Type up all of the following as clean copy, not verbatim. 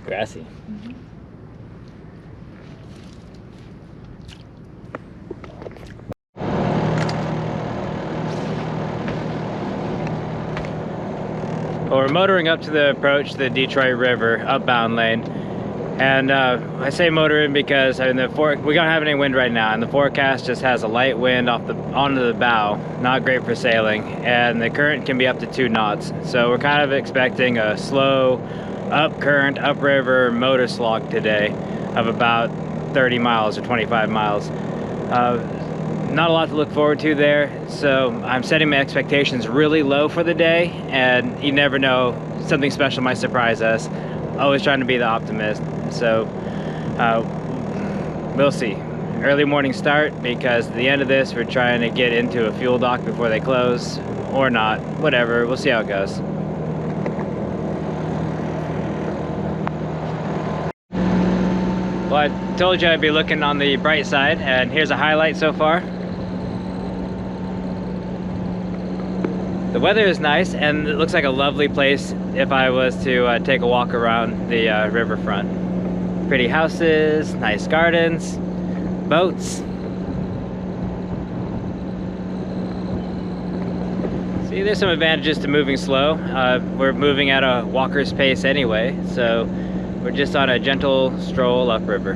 Grassy. Well, we're motoring up to the approach to the Detroit River, Upbound lane. And I say motoring because we don't have any wind right now, and the forecast just has a light wind onto the bow, not great for sailing, and the current can be up to 2 knots. So we're kind of expecting a slow up current, upriver motor slog today of about 30 miles or 25 miles. Not a lot to look forward to there, so I'm setting my expectations really low for the day, and you never know, something special might surprise us. Always trying to be the optimist. So we'll see. Early morning start, because at the end of this we're trying to get into a fuel dock before they close, or not, whatever, we'll see how it goes. Well, I told you I'd be looking on the bright side, and here's a highlight so far. The weather is nice, and it looks like a lovely place if I was to take a walk around the riverfront. Pretty houses, nice gardens, boats. See, there's some advantages to moving slow. We're moving at a walker's pace anyway, so we're just on a gentle stroll upriver.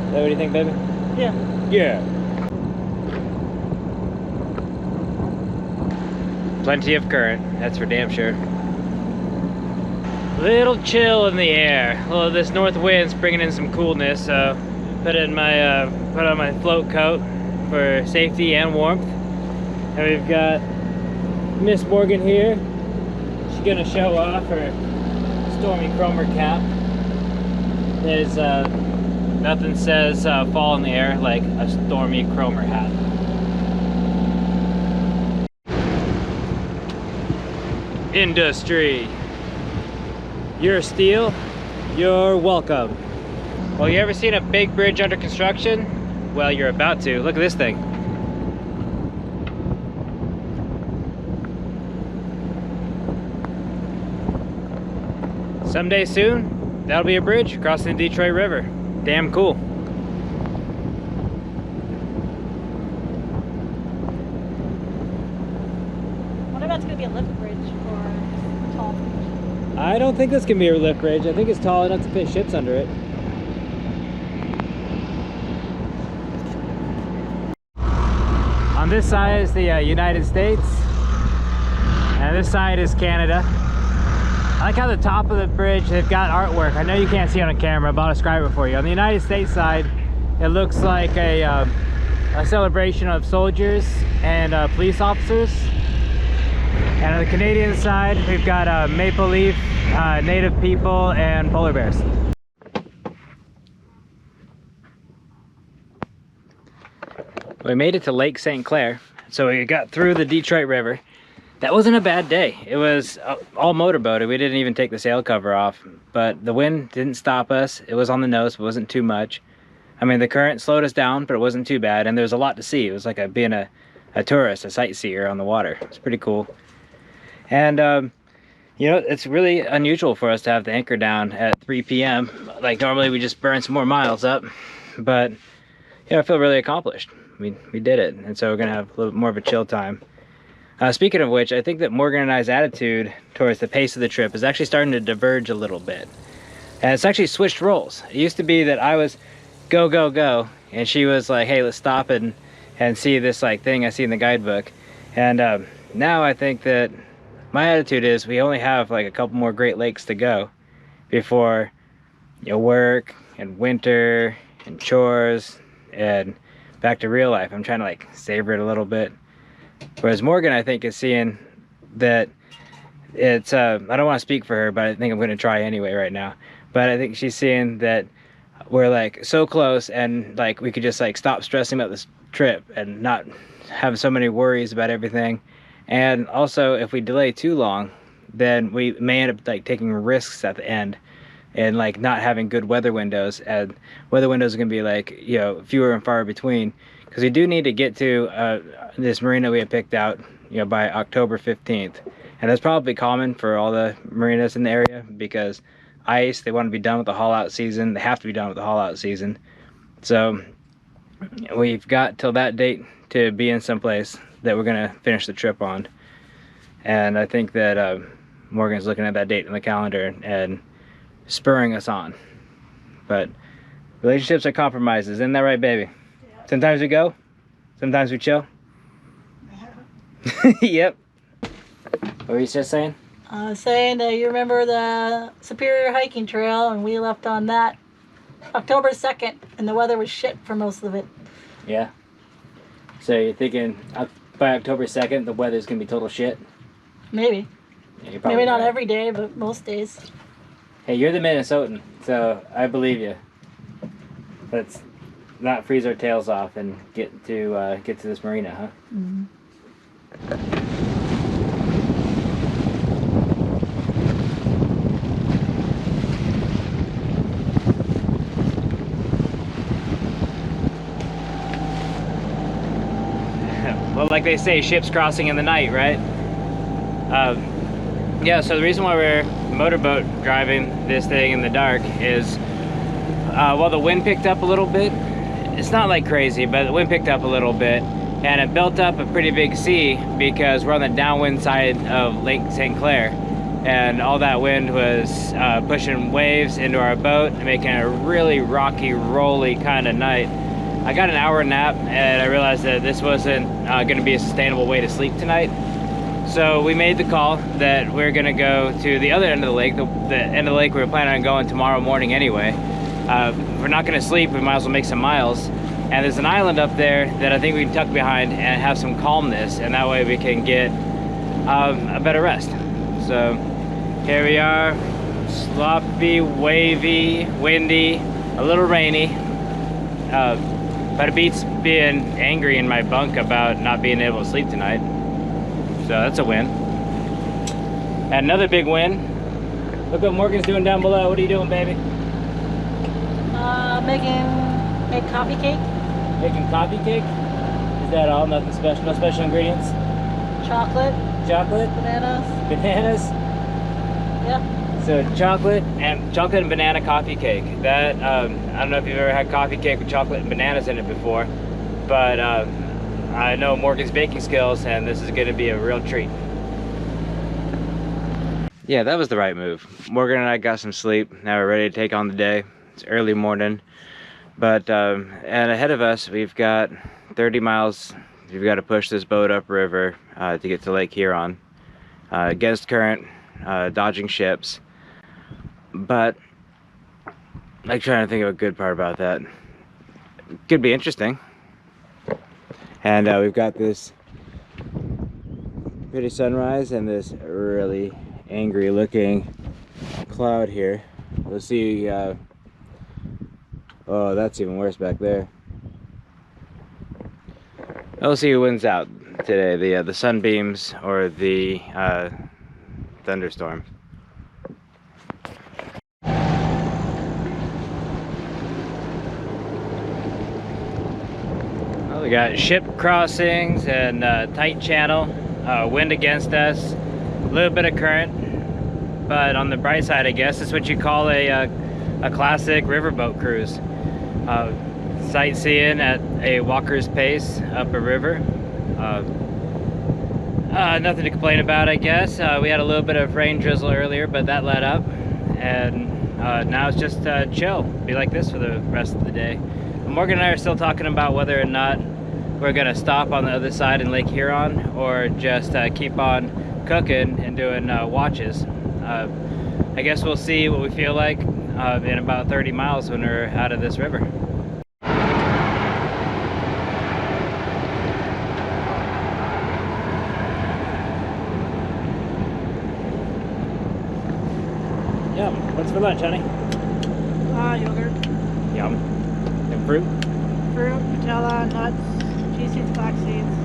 What do you think, baby? Yeah. Yeah. Plenty of current, that's for damn sure. Little chill in the air. Well, this north wind's bringing in some coolness, so put on my float coat for safety and warmth. And we've got Miss Morgan here. She's gonna show off her Stormy Cromer cap. There's nothing says fall in the air like a Stormy Cromer hat. Industry. You're steel, you're welcome. Well, you ever seen a big bridge under construction? Well, you're about to. Look at this thing. Someday soon, that'll be a bridge crossing the Detroit River. Damn cool. What about it's gonna be a lift bridge or tall bridge? I don't think this can be a lift bridge. I think it's tall enough to fit ships under it. On this side is the United States, and this side is Canada. I like how the top of the bridge, they've got artwork. I know you can't see it on camera, but I'll describe it for you. On the United States side, it looks like a celebration of soldiers and police officers. And on the Canadian side, we've got maple leaf, native people, and polar bears. We made it to Lake St. Clair, so we got through the Detroit River. That wasn't a bad day. It was all motorboated. We didn't even take the sail cover off, but the wind didn't stop us. It was on the nose, but it wasn't too much. I mean, the current slowed us down, but it wasn't too bad, and there was a lot to see. It was like being a tourist, a sightseer on the water. It's pretty cool. And you know, it's really unusual for us to have the anchor down at 3 p.m. Like normally we just burn some more miles up, but you know, I feel really accomplished. We did it, and so we're gonna have a little more of a chill time. Speaking of which, I think that Morgan and I's attitude towards the pace of the trip is actually starting to diverge a little bit. And it's actually switched roles. It used to be that I was go, go, go, and she was like, hey, let's stop and see this like thing I see in the guidebook. And now I think that my attitude is we only have like a couple more Great Lakes to go before, you know, work and winter and chores and back to real life. I'm trying to like savor it a little bit. Whereas Morgan, I think, is seeing that it's, I don't want to speak for her, but I think I'm going to try anyway right now. But I think she's seeing that we're like so close, and like we could just like stop stressing about this trip and not have so many worries about everything. And also, if we delay too long, then we may end up like taking risks at the end and like not having good weather windows. And weather windows are going to be like, you know, fewer and far between, because we do need to get to this marina we had picked out, you know, by October 15th. And that's probably common for all the marinas in the area because ice, they want to be done with the haul out season. They have to be done with the haul out season. So we've got till that date to be in some place that we're gonna finish the trip on. And I think that Morgan's looking at that date in the calendar and spurring us on. But relationships are compromises, isn't that right, baby? Yeah. Sometimes we go, sometimes we chill. Yep. What were you just saying? Saying that you remember the Superior hiking trail, and we left on that October 2nd, and the weather was shit for most of it. Yeah. So you're thinking by October 2nd, the weather's gonna be total shit? Maybe. Yeah, you're probably Maybe not right. every day, but most days. Hey, you're the Minnesotan, so I believe you. Let's not freeze our tails off and get to this marina, huh? Mm-hmm. Well, like they say, ships crossing in the night, right? Yeah, so the reason why we're motorboat driving this thing in the dark is while the wind picked up a little bit, it's not like crazy, but the wind picked up a little bit, and it built up a pretty big sea because we're on the downwind side of Lake St. Clair, and all that wind was pushing waves into our boat and making it a really rocky, rolly kind of night. I got an hour nap and I realized that this wasn't going to be a sustainable way to sleep tonight. So we made the call that we're going to go to the other end of the lake, the end of the lake we were planning on going tomorrow morning anyway. If we're not going to sleep, we might as well make some miles. And there's an island up there that I think we can tuck behind and have some calmness, and that way we can get a better rest. So here we are, sloppy, wavy, windy, a little rainy. But it beats being angry in my bunk about not being able to sleep tonight. So that's a win. And another big win. Look what Morgan's doing down below. What are you doing, baby? Make coffee cake. Making coffee cake? Is that all? Nothing special? No special ingredients? Chocolate. Chocolate? Bananas. Bananas? Yeah. So chocolate and banana coffee cake. That I don't know if you've ever had coffee cake with chocolate and bananas in it before, but I know Morgan's baking skills, and this is going to be a real treat. Yeah, that was the right move. Morgan and I got some sleep. Now we're ready to take on the day. It's early morning, but and ahead of us we've got 30 miles. We've got to push this boat upriver to get to Lake Huron against current, dodging ships. But like trying to think of a good part about that. Could be interesting. And we've got this pretty sunrise and this really angry looking cloud here. We'll see. Oh, that's even worse back there. We'll see who wins out today, the sunbeams or the thunderstorm. Well, we got ship crossings and tight channel, wind against us, a little bit of current, but on the bright side, I guess it's what you call a classic riverboat cruise. Sightseeing at a walker's pace up a river. Nothing to complain about, I guess. We had a little bit of rain drizzle earlier, but that let up, and now it's just chill. Be like this for the rest of the day. Morgan and I are still talking about whether or not we're gonna stop on the other side in Lake Huron or just keep on cooking and doing watches. I guess we'll see what we feel like in about 30 miles when we're out of this river. Yum. What's for lunch, honey? Yogurt. Yum. And fruit? Fruit, Nutella, nuts, chia seeds, flax seeds.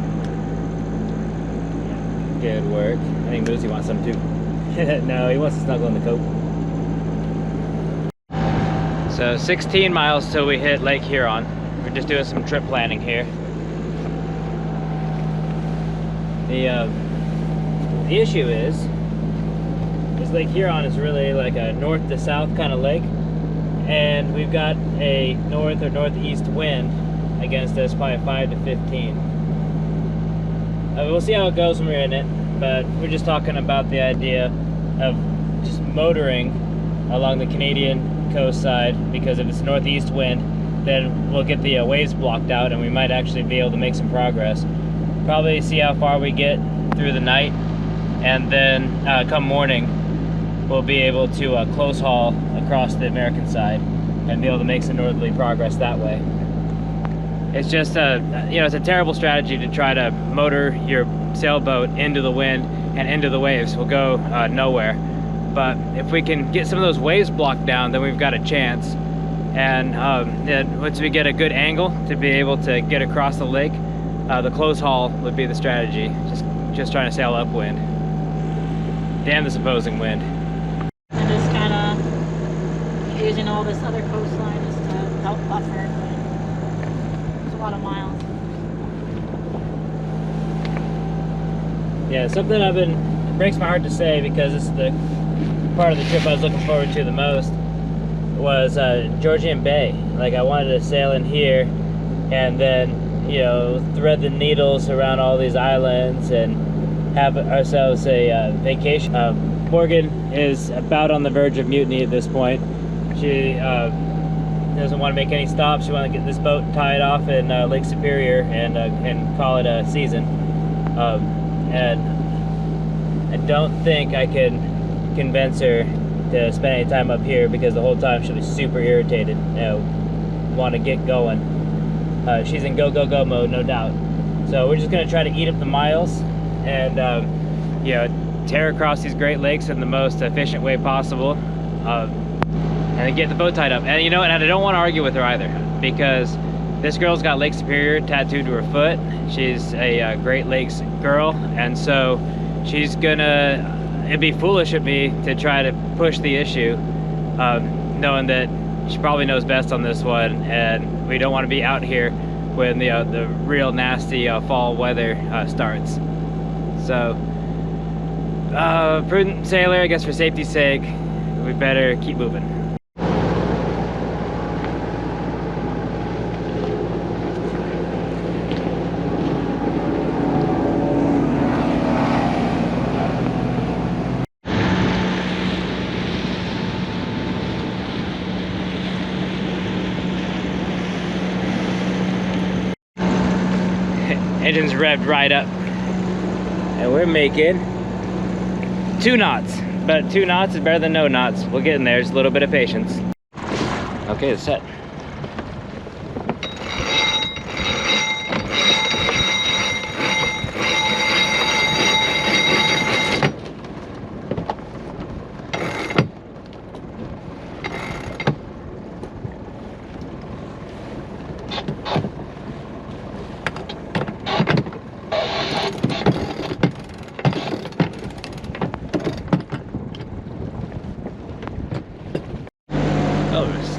Good work. I think Moosey wants some too. No, he wants to snuggle in the coat. So 16 miles till we hit Lake Huron. We're just doing some trip planning here. The issue is Lake Huron is really like a north to south kind of lake, and we've got a north or northeast wind against us, probably 5 to 15. We'll see how it goes when we're in it, but we're just talking about the idea of just motoring along the Canadian coast side, because if it's northeast wind, then we'll get the waves blocked out and we might actually be able to make some progress. Probably see how far we get through the night, and then come morning we'll be able to close haul across the American side and be able to make some northerly progress that way. It's just it's a terrible strategy to try to motor your sailboat into the wind and into the waves. We'll go nowhere. But if we can get some of those waves blocked down, then we've got a chance. And then once we get a good angle to be able to get across the lake, the close haul would be the strategy. Just trying to sail upwind. Damn this opposing wind. And just kind of using all this other coastline just to help buffer. It's a lot of miles. Yeah, something it breaks my heart to say, because this is the part of the trip I was looking forward to the most, was Georgian Bay. Like, I wanted to sail in here and then, thread the needles around all these islands and have ourselves a vacation. Morgan is about on the verge of mutiny at this point. She doesn't want to make any stops. She wants to get this boat tied off in Lake Superior and call it a season. And I don't think I can convince her to spend any time up here, because the whole time she'll be super irritated, want to get going. She's in go mode, no doubt. So we're just going to try to eat up the miles and tear across these Great Lakes in the most efficient way possible, and get the boat tied up. And and I don't want to argue with her either, because this girl's got Lake Superior tattooed to her foot. She's a Great Lakes girl, and so she's gonna, it'd be foolish of me to try to push the issue, knowing that she probably knows best on this one, and we don't want to be out here when the real nasty fall weather starts. So prudent sailor, I guess, for safety's sake, we better keep moving. Engine's revved right up, and we're making 2 knots, but 2 knots is better than no knots. We'll get in there, just a little bit of patience. Okay, it's set.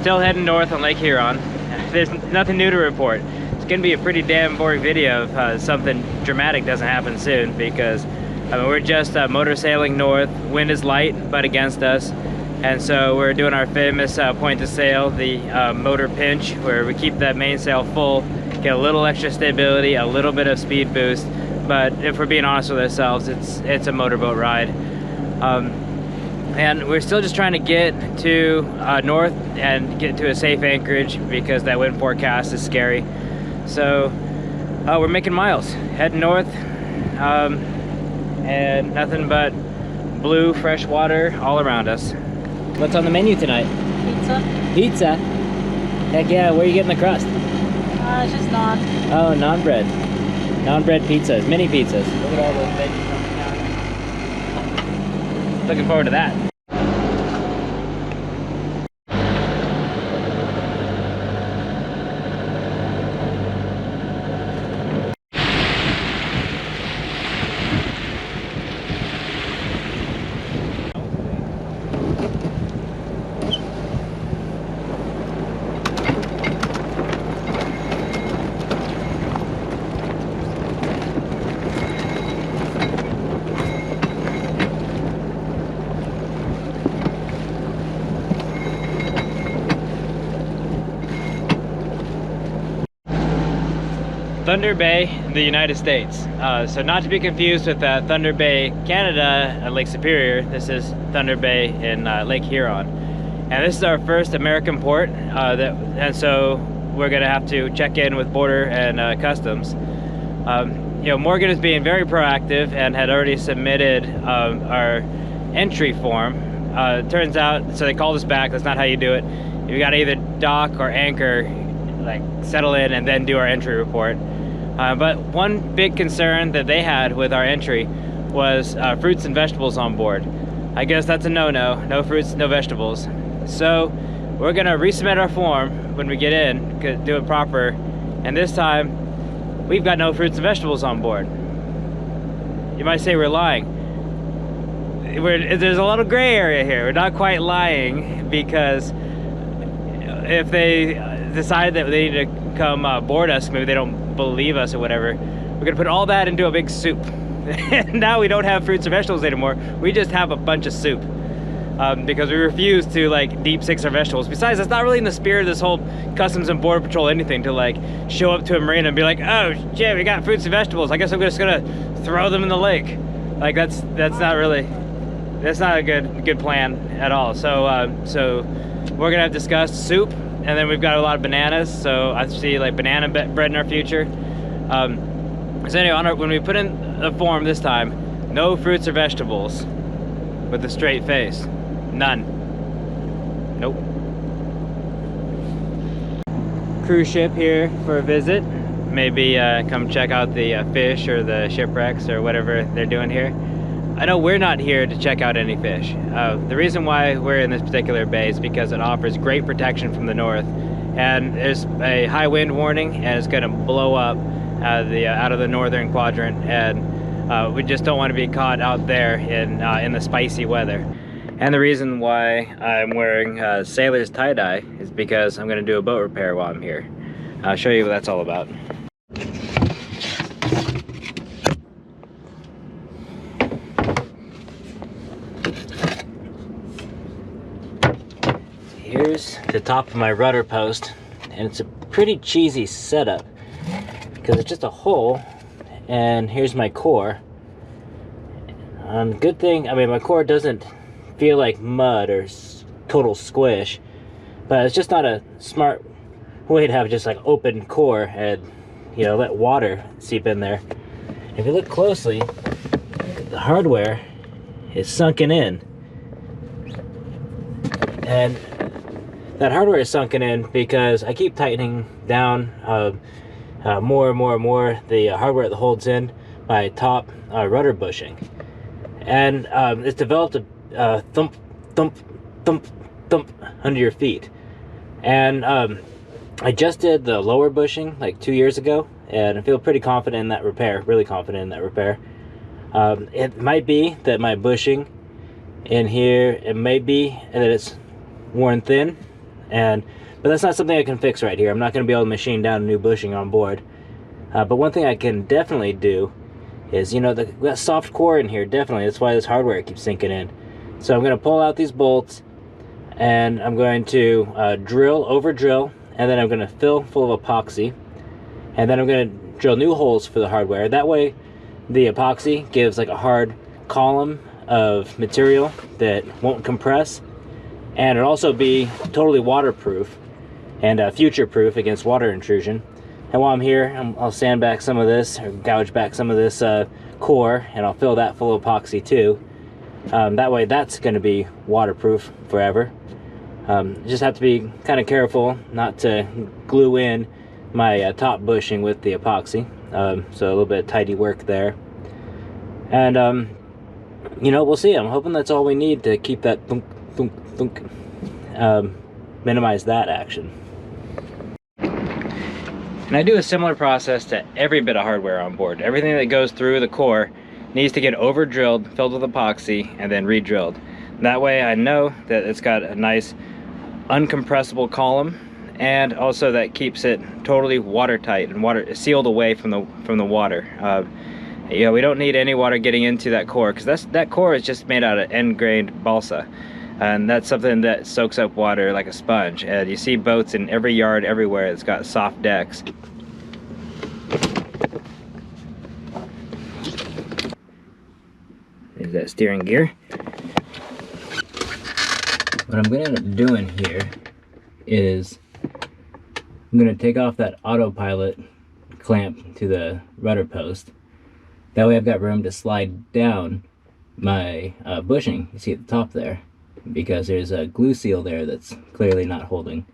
Still heading north on Lake Huron. There's nothing new to report. It's gonna be a pretty damn boring video if something dramatic doesn't happen soon, because we're just motor sailing north. Wind is light but against us, and so we're doing our famous point to sail, the motor pinch, where we keep that mainsail full, get a little extra stability, a little bit of speed boost. But if we're being honest with ourselves, it's a motorboat ride. And we're still just trying to get to north and get to a safe anchorage, because that wind forecast is scary. So we're making miles, heading north, and nothing but blue, fresh water all around us. What's on the menu tonight? Pizza. Pizza? Heck yeah, where are you getting the crust? It's just naan. Oh, naan bread. Naan bread pizzas, mini pizzas. Look at all those veggies coming down. Looking forward to that. Thunder Bay in the United States. So not to be confused with Thunder Bay, Canada at Lake Superior. This is Thunder Bay in Lake Huron. And this is our first American port, and so we're gonna have to check in with Border and Customs. You know, Morgan is being very proactive and had already submitted our entry form. Turns out, so they called us back, that's not how you do it. You gotta either dock or anchor, like settle in and then do our entry report. But one big concern that they had with our entry was fruits and vegetables on board. I guess that's a no-no, no fruits, no vegetables. So we're gonna resubmit our form when we get in, do it proper, and this time we've got no fruits and vegetables on board. You might say we're lying. There's a little gray area here. We're not quite lying, because if they decide that they need to come board us, maybe they don't believe us or whatever, we're gonna put all that into a big soup. Now we don't have fruits or vegetables anymore. We just have a bunch of soup, because we refuse to like deep six our vegetables. Besides, it's not really in the spirit of this whole Customs and Border Patrol anything to like show up to a marina and be like, oh shit, we got fruits and vegetables, I guess I'm just gonna throw them in the lake. Like that's not a good plan at all. So we're gonna have discussed soup, and then we've got a lot of bananas, so I see like banana bread in our future. So anyway, when we put in the form this time, no fruits or vegetables with a straight face. None. Nope. Cruise ship here for a visit. Maybe come check out the fish or the shipwrecks or whatever they're doing here. I know we're not here to check out any fish. The reason why we're in this particular bay is because it offers great protection from the north, and there's a high wind warning, and it's going to blow up out of the northern quadrant, and we just don't want to be caught out there in the spicy weather. And the reason why I'm wearing sailor's tie-dye is because I'm going to do a boat repair while I'm here. I'll show you what that's all about. Here's the top of my rudder post, and it's a pretty cheesy setup because it's just a hole, and here's my core. Good thing, I mean, my core doesn't feel like mud or total squish, but it's just not a smart way to have just like open core and, you know, let water seep in there. If you look closely, the hardware is sunken in, and that hardware is sunken in because I keep tightening down more and more the hardware that holds in my top rudder bushing, and it's developed a thump under your feet. And I just did the lower bushing like 2 years ago, and I feel pretty confident in that repair, really confident in that repair. It might be that my bushing in here, it may be that it's worn thin, but that's not something I can fix right here. I'm not going to be able to machine down a new bushing on board. But one thing I can definitely do is, you know, that soft core in here, definitely, that's why this hardware keeps sinking in. So I'm going to pull out these bolts, and I'm going to over drill, and then I'm going to fill full of epoxy, and then I'm going to drill new holes for the hardware. That way the epoxy gives like a hard column of material that won't compress, and it'll also be totally waterproof and future-proof against water intrusion. And while I'm here, I'll sand back some of this, or gouge back some of this core, and I'll fill that full of epoxy too. That way that's going to be waterproof forever. Just have to be kind of careful not to glue in my top bushing with the epoxy. So a little bit of tidy work there. And you know, we'll see. I'm hoping that's all we need to keep that thunk, thunk, thunk, minimize that action. And I do a similar process to every bit of hardware on board. Everything that goes through the core needs to get over drilled, filled with epoxy, and then re-drilled. That way I know that it's got a nice uncompressible column, and also that keeps it totally watertight and sealed away from the water. You know, we don't need any water getting into that core, because that core is just made out of end-grained balsa, and that's something that soaks up water like a sponge. And you see boats in every yard everywhere that's got soft decks. steering gear. What I'm gonna end up doing here is I'm gonna take off that autopilot clamp to the rudder post. That way I've got room to slide down my bushing, you see at the top there, because there's a glue seal there that's clearly not holding.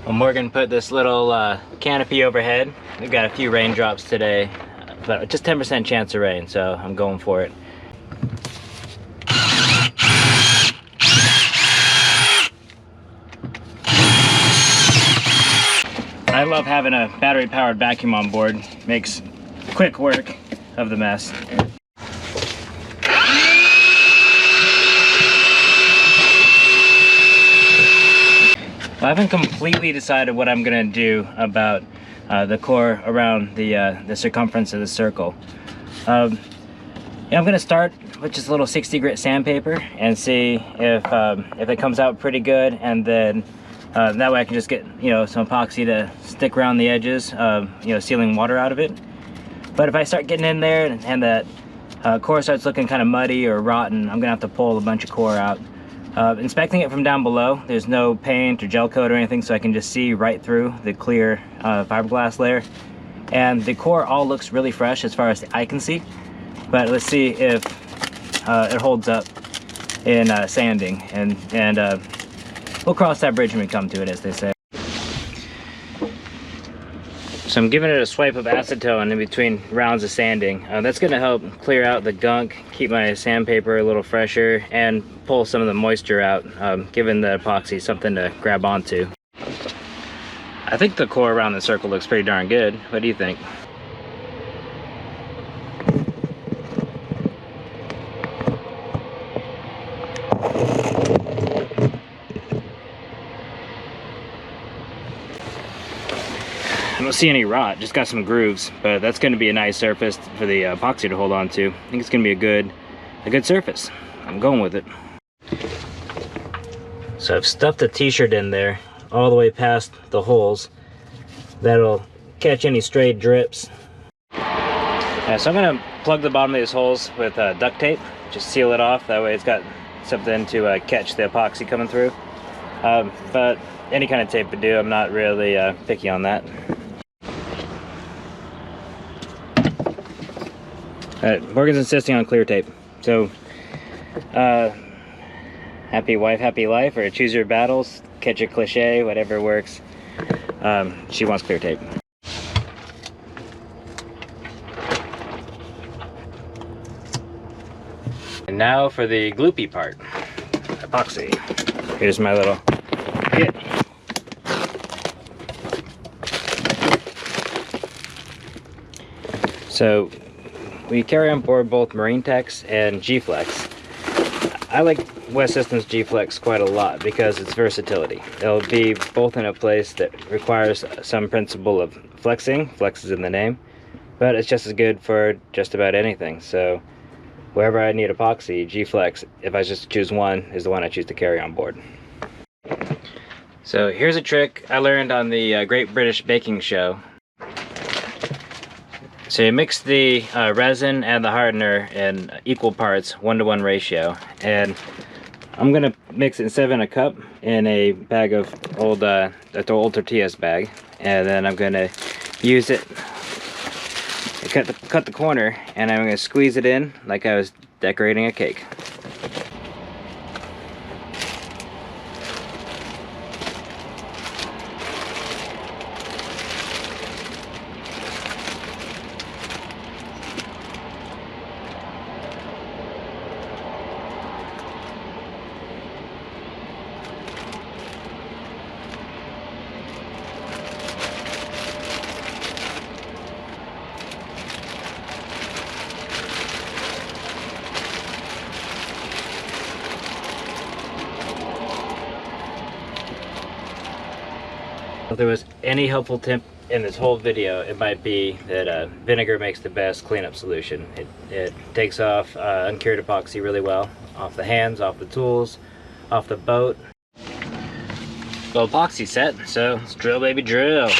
Well, Morgan put this little canopy overhead. We've got a few raindrops today, but just 10% chance of rain, so I'm going for it. I love having a battery-powered vacuum on board. Makes quick work of the mess. I haven't completely decided what I'm gonna do about the core around the circumference of the circle. Yeah, I'm gonna start with just a little 60 grit sandpaper and see if it comes out pretty good, and then that way I can just get some epoxy to stick around the edges, sealing water out of it. But if I start getting in there and that core starts looking kind of muddy or rotten, I'm gonna have to pull a bunch of core out. Inspecting it from down below, there's no paint or gel coat or anything, so I can just see right through the clear fiberglass layer. And the core all looks really fresh as far as the eye can see. But let's see if it holds up in sanding, and we'll cross that bridge when we come to it, as they say. So I'm giving it a swipe of acetone in between rounds of sanding. That's going to help clear out the gunk, keep my sandpaper a little fresher, and pull some of the moisture out, giving the epoxy something to grab onto. I think the core around the circle looks pretty darn good. What do you think? I don't see any rot, just got some grooves, but that's going to be a nice surface for the epoxy to hold on to. I think it's going to be a good surface. I'm going with it. So I've stuffed a t-shirt in there all the way past the holes. That'll catch any stray drips. Yeah, so I'm going to plug the bottom of these holes with duct tape, just seal it off. That way it's got something to catch the epoxy coming through. But any kind of tape would do. I'm not really picky on that. Morgan's insisting on clear tape. So, happy wife, happy life, or choose your battles, catch a cliche, whatever works. She wants clear tape. And now for the gloopy part, epoxy. Here's my little kit. So we carry on board both Marine Tex and G-Flex. I like West Systems G-Flex quite a lot because it's versatility. It'll be both in a place that requires some principle of flexing. Flex is in the name, but it's just as good for just about anything. So wherever I need epoxy, G-Flex, if I just choose one, is the one I choose to carry on board. So here's a trick I learned on the Great British Baking Show. So you mix the resin and the hardener in equal parts, 1-to-1 ratio, and I'm gonna mix it instead of in a cup in a bag of old tortillas bag, and then I'm gonna use it, cut the corner, and I'm gonna squeeze it in like I was decorating a cake. If there was any helpful tip in this whole video, it might be that vinegar makes the best cleanup solution. It takes off uncured epoxy really well, off the hands, off the tools, off the boat. Well, epoxy set, so let's drill, baby, drill.